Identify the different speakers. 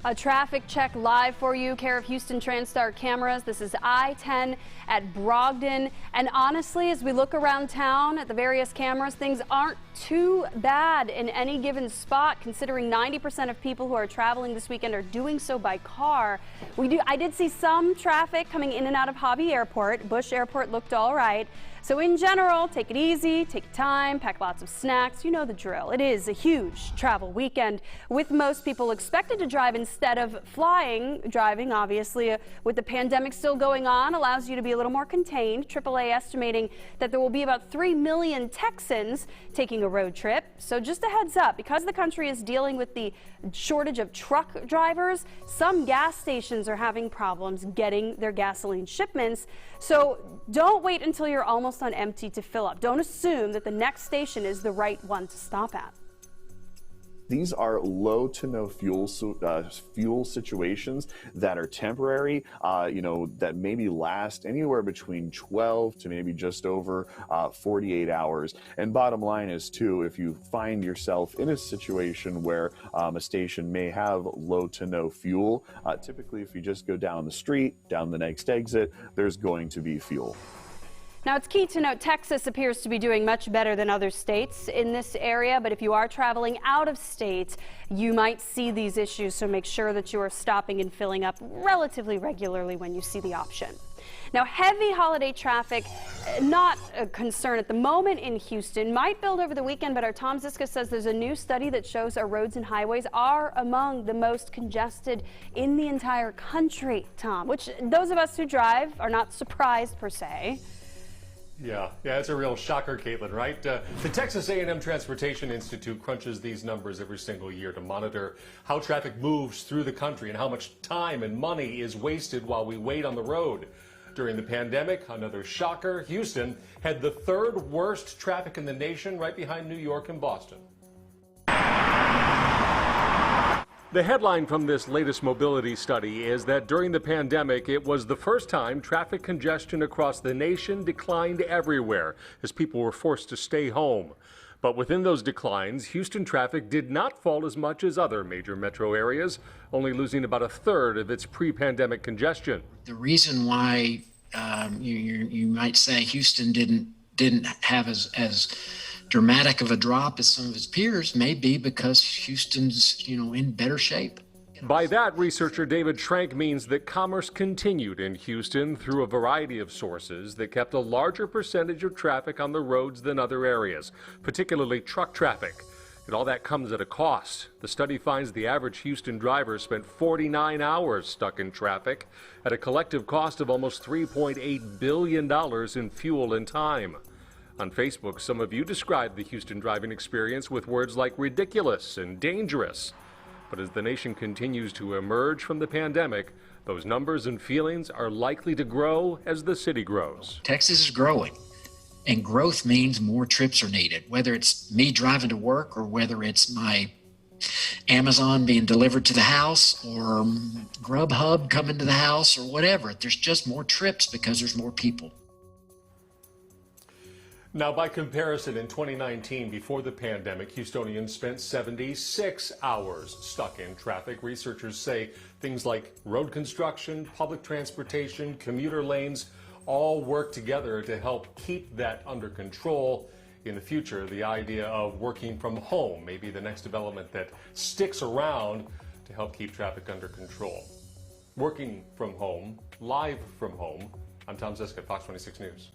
Speaker 1: A traffic check live for you. KRIV Houston TransStar cameras. This is I-10 at Brogdon. And honestly, as we look around town at the various cameras, things aren't too bad in any given spot, considering 90% of people who are traveling this weekend are doing so by car. I did see some traffic coming in and out of Hobby Airport. Bush Airport looked all right. So in general, take it easy, take your time, pack lots of snacks. You know the drill. It is a huge travel weekend, with most people expected to drive instead of driving, obviously, with the pandemic still going on, allows you to be a little more contained. AAA estimating that there will be about 3 million Texans taking a road trip. So just a heads up, because the country is dealing with the shortage of truck drivers, some gas stations are having problems getting their gasoline shipments. So don't wait until you're almost on empty to fill up. Don't assume that the next station is the right one to stop at.
Speaker 2: These are low to no fuel situations that are temporary, that maybe last anywhere between 12 to maybe just over 48 hours. And bottom line is, too, if you find yourself in a situation where a station may have low to no fuel, typically if you just go down the street, down the next exit, there's going to be fuel.
Speaker 1: Now, it's key to note Texas appears to be doing much better than other states in this area, but if you are traveling out of state, you might see these issues, so make sure that you are stopping and filling up relatively regularly when you see the option. Now, heavy holiday traffic, not a concern at the moment in Houston, might build over the weekend, but our Tom Zizka says there's a new study that shows our roads and highways are among the most congested in the entire country, Tom, which those of us who drive are not surprised per se.
Speaker 3: Yeah, it's a real shocker, KAITLIN, right? The Texas A&M Transportation Institute crunches these numbers every single year to monitor how traffic moves through the country and how much time and money is wasted while we wait on the road. During the pandemic, another shocker, Houston had the third worst traffic in the nation, right behind New York and Boston. The headline from this latest mobility study is that during the pandemic, it was the first time traffic congestion across the nation declined everywhere as people were forced to stay home. But within those declines, Houston traffic did not fall as much as other major metro areas, only losing about a third of its pre-pandemic congestion.
Speaker 4: The reason why you might say Houston didn't have as dramatic of a drop as some of its peers may be because Houston's, in better shape.
Speaker 3: By that, researcher David Schrank means that commerce continued in Houston through a variety of sources that kept a larger percentage of traffic on the roads than other areas, particularly truck traffic. And all that comes at a cost. The study finds the average Houston driver spent 49 hours stuck in traffic at a collective cost of almost $3.8 billion in fuel and time. On Facebook, some of you described the Houston driving experience with words like ridiculous and dangerous. But as the nation continues to emerge from the pandemic, those numbers and feelings are likely to grow as the city grows.
Speaker 4: Texas is growing, and growth means more trips are needed, whether it's me driving to work or whether it's my Amazon being delivered to the house or Grubhub coming to the house or whatever. There's just more trips because there's more people.
Speaker 3: Now, by comparison, in 2019, before the pandemic, Houstonians spent 76 hours stuck in traffic. Researchers say things like road construction, public transportation, commuter lanes all work together to help keep that under control. In the future, the idea of working from home may be the next development that sticks around to help keep traffic under control. Working from home, live from home, I'm Tom Zizka, Fox 26 News.